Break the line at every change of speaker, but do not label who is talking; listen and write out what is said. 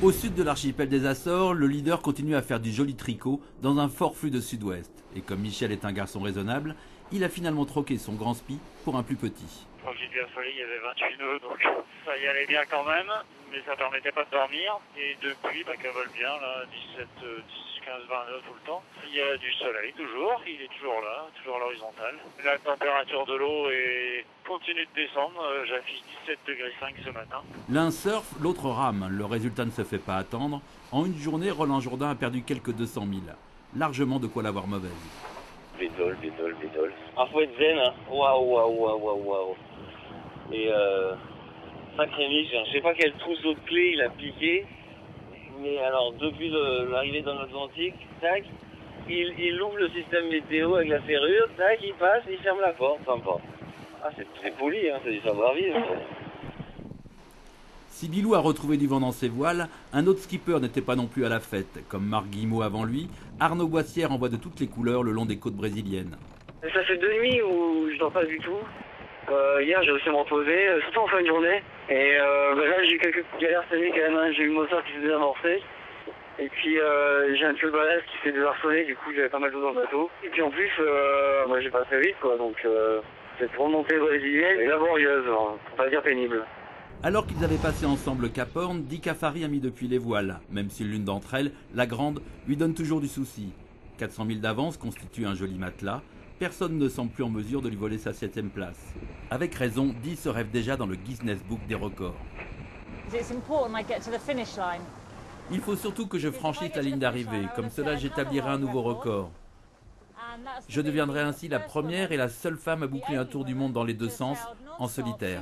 Au sud de l'archipel des Açores, le leader continue à faire du joli tricot dans un fort flux de sud-ouest. Et comme Michel est un garçon raisonnable, il a finalement troqué son grand spi pour un plus petit.
Quand j'ai dû affoler, il y avait 28 nœuds, donc ça y allait bien quand même, mais ça permettait pas de dormir. Et depuis, qu'elle vole bien, là, 17, 10, 15, 20 nœuds tout le temps. Il y a du soleil, toujours, il est toujours à l'horizontale. La température de l'eau continue de descendre, j'affiche 17,5 degrés ce matin.
L'un surfe, l'autre rame. Le résultat ne se fait pas attendre. En une journée, Roland Jourdain a perdu quelques 200 000. Largement de quoi l'avoir mauvaise.
Bédole. Ah, faut être zen, hein. Waouh. Et sacré Mich, je sais pas quel trousseau de clés il a piqué, mais alors depuis l'arrivée dans l'Atlantique, tac, il ouvre le système météo avec la serrure, tac, il passe, il ferme la porte, sympa. Ah, c'est poli, hein, c'est du savoir-vivre.
Si Bilou a retrouvé du vent dans ses voiles, un autre skipper n'était pas non plus à la fête. Comme Marc Guillemot avant lui, Arnaud Boissière envoie de toutes les couleurs le long des côtes brésiliennes.
Ça fait 2 nuits où je dors pas du tout. Hier j'ai réussi à me reposer, surtout en fin de journée. Et là j'ai eu quelques galères cette nuit quand même, hein. J'ai eu le moteur qui s'est désamorcé. Et puis j'ai un tuyau de balai qui s'est désarçonné, du coup j'avais pas mal d'eau dans le bateau. Et puis en plus, moi j'ai pas très vite quoi, donc cette remontée brésilienne est laborieuse, hein, pour pas dire pénible.
Alors qu'ils avaient passé ensemble Cap Horn, Dick Afari a mis depuis les voiles, même si l'une d'entre elles, la grande, lui donne toujours du souci. 400 000 d'avance constitue un joli matelas. Personne ne semble plus en mesure de lui voler sa 7e place. Avec raison, Dee se rêve déjà dans le Guinness Book des records. Il faut surtout que je franchisse la ligne d'arrivée, comme cela j'établirai un nouveau record. Je deviendrai ainsi la première et la seule femme à boucler un tour du monde dans les deux sens, en solitaire.